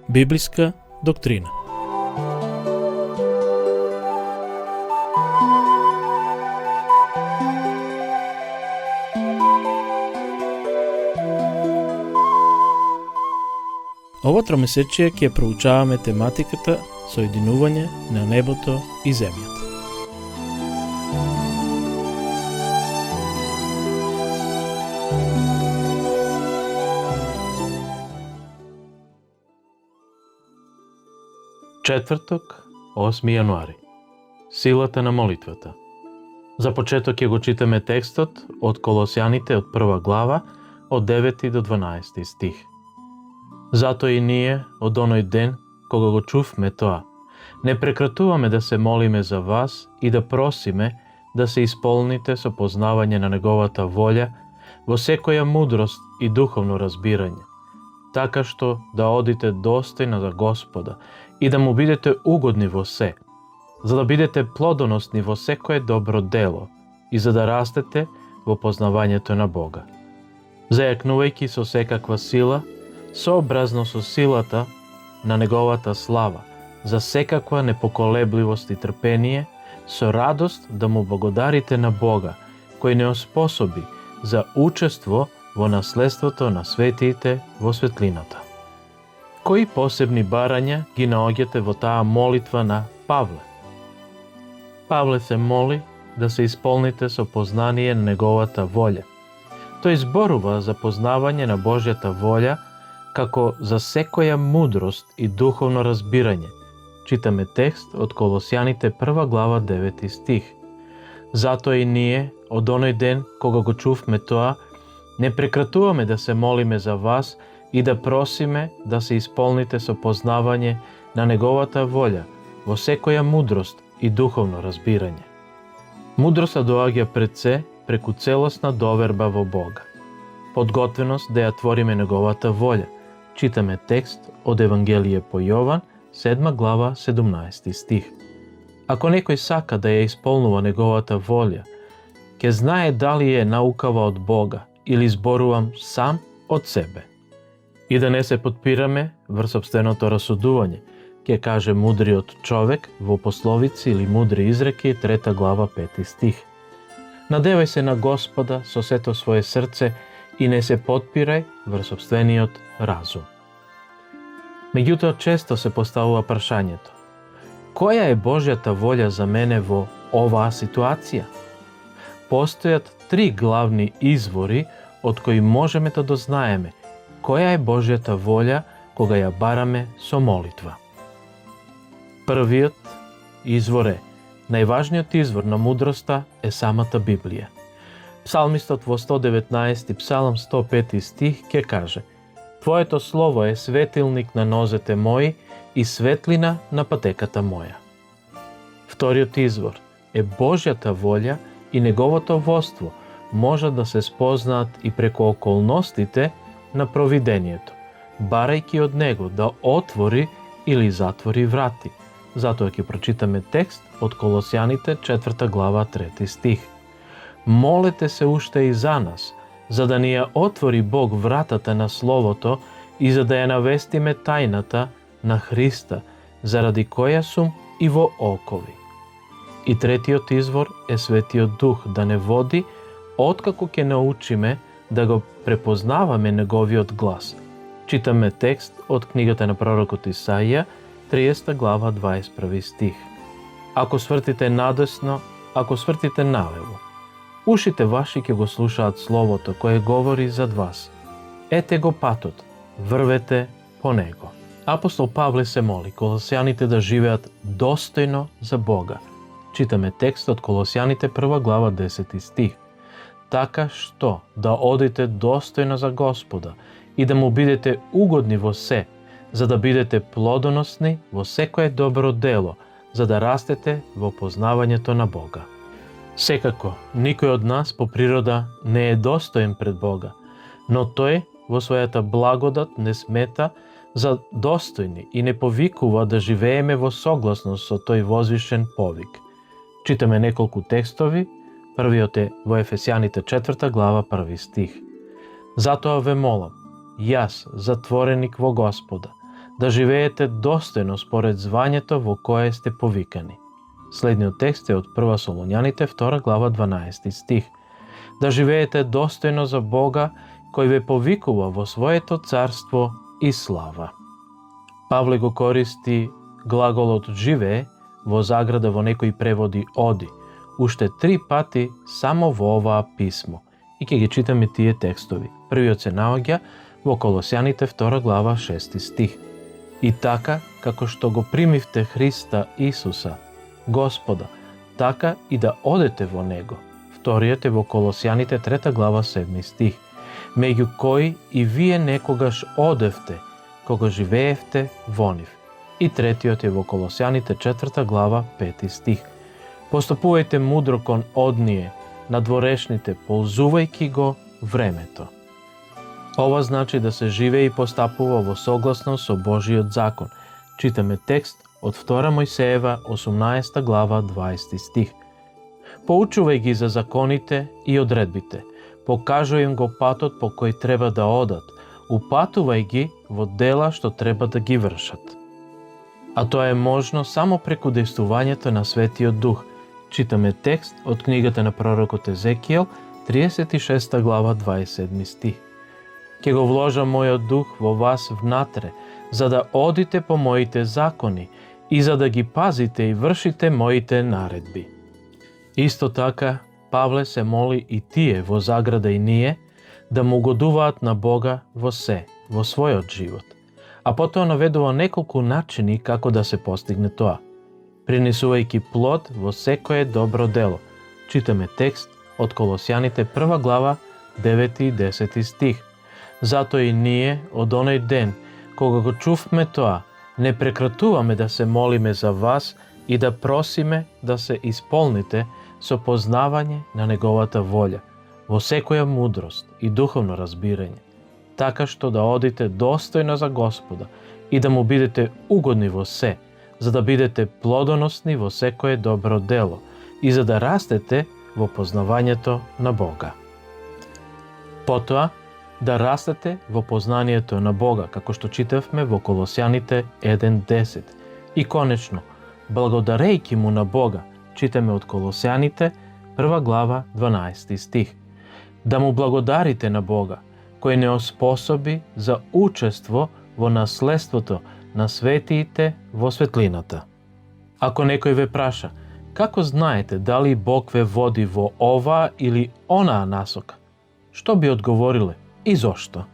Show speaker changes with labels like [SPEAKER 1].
[SPEAKER 1] Библиска доктрина. Ова тромесечие ќе проучаваме тематиката соединување на небото и земјата. Четврток, 8 јануари. Силата на молитвата. За почеток ќе го читаме текстот од Колосјаните од 1 глава, од 9 до 12 стих. Затоа и ние, од оној ден, кога го чувме тоа, не прекратуваме да се молиме за вас и да просиме да се исполните со познавање на Неговата волја во секоја мудрост и духовно разбирање, така што да одите достојно за Господа и да му бидете угодни во се, за да бидете плодоносни во секое добро дело и за да растете во познавањето на Бога, зајакнувајќи со секаква сила, сообразно со силата на Неговата слава, за секаква непоколебливост и трпение, со радост да му благодарите на Бога, кој не оспособи за учество во наследството на светиите во светлината. Кои посебни барања ги наоѓате во таа молитва на Павле? Павле се моли да се исполните со познание на Неговата волја. Тој зборува за познавање на Божјата волја како за секоја мудрост и духовно разбирање. Читаме текст од Колосјаните 1 глава 9 стих. Затоа и ние, од оној ден кога го чувме тоа, не прекратуваме да се молиме за вас и да просиме да се исполните со познавање на Неговата волја во секоја мудрост и духовно разбирање. Мудроста доаѓа пред се преку целосна доверба во Бога. Подготвеност да ја твориме Неговата волја. Читаме текст од Евангелие по Јован, 7 глава, 17 стих. Ако некој сака да ја исполнува Неговата волја, ќе знае дали е наукава од Бога или зборувам сам од себе. И да не се подпираме врз сопственото расудување, ќе каже мудриот човек во пословици или мудри изреки, 3 глава, 5 стих. Надевај се на Господа со сето своje срце и не се подпирај врз сопствениот разум. Меѓутоа често се поставува прашањето: која е Божјата волја за мене во оваа ситуација? Постојат 3 главни извори од кои можеме да дознаеме која е Божјата волја кога ја бараме со молитва. Првиот извор е: најважниот извор на мудроста е самата Библија. Псалмистот во 119 псалм 105 стих ќе каже: Твоето слово е светилник на нозете мои и светлина на патеката моја. Вториот извор е Божјата волја и Неговото воство може да се спознаат и преку околностите на провидението, барајќи од Него да отвори или затвори врати. Затоа ќе прочитаме текст од Колосјаните 4 глава 3 стих. Молете се уште и за нас, за да ни ја отвори Бог вратата на Словото и за да ја навестиме тајната на Христа, заради која сум и во окови. И третиот извор е Светиот Дух да не води, откако ќе научиме да го препознаваме Неговиот глас. Читаме текст од книгата на пророкот Исаија, 30 глава 21 стих. Ако свртите надесно, ако свртите налево, ушите ваши ќе го слушаат Словото кое говори зад вас. Ете го патот, врвете по него. Апостол Павле се моли колосјаните да живеат достојно за Бога. Читаме текст од Колосјаните 1 глава 10 стих. Така што да одите достојно за Господа и да му бидете угодни во се, за да бидете плодоносни во секое добро дело, за да растете во познавањето на Бога. Секако, никој од нас по природа не е достоен пред Бога, но тој во својата благодат не смета за достојни и не повикува да живееме во согласност со тој возвишен повик. Читаме неколку текстови. Првиот е во Ефесјаните 4 глава 1 стих. Затоа ве молам, јас, затвореник во Господа, да живеете достойно според звањето во кое сте повикани. Следниот текст е од 1 Солуњаните, 2 глава, 12 стих. Да живеете достойно за Бога, кој ве повикува во своето царство и слава. Павле го користи глаголот живее во заграда во некои преводи оди, уште 3 пати само во оваа писмо. И ќе ги читаме тие текстови. Првиот се наоѓа во Колосјаните 2 глава 6 стих. И така, како што го примивте Христа Исуса, Господа, така и да одете во Него. Вториот е во Колосјаните 3 глава 7 стих. Меѓу кои и вие некогаш одевте, кога живеевте во нив. И третиот е во Колосјаните 4 глава 5 стих. Постапувајте мудро кон одние, надворешните, ползувајќи го времето. Ова значи да се живее и постапува во согласно со Божиот закон. Читаме текст од 2 Мојсеева 18 глава 20 стих. Поучувај ги за законите и одредбите, покажувај им го патот по кој треба да одат, упатувај ги во дела што треба да ги вршат. А тоа е можно само преку дејствувањето на Светиот Дух. Читаме текст од книгата на пророкот Езекијел, 36 глава 27 стих. Ке го вложа мојот дух во вас внатре, за да одите по моите закони и за да ги пазите и вршите моите наредби. Исто така, Павле се моли и тие во заграда и ние да му угодуваат на Бога во се, во својот живот. А потоа наведува неколку начини како да се постигне тоа. Принесувајќи плод во секое добро дело. Читаме текст од Колосјаните 1 глава 9 и 10 стих. Затоа и ние од оној ден, кога го чувме тоа, не прекратуваме да се молиме за вас и да просиме да се исполните со познавање на Неговата волја, во секоја мудрост и духовно разбирање, така што да одите достојно за Господа и да му бидете угодни во се, за да бидете плодоносни во секое добро дело и за да растете во познавањето на Бога. Потоа, да растете во познанието на Бога, како што читавме во Колосјаните 1.10. И конечно, благодарејќи му на Бога, читаме од Колосјаните 1 глава 12 стих. Да му благодарите на Бога, кој не оспособи за учество во наследството на светиите во светлината. Ако некој ве праша, како знаете дали Бог ве води во оваа или онаа насока? Што би одговориле и зошто?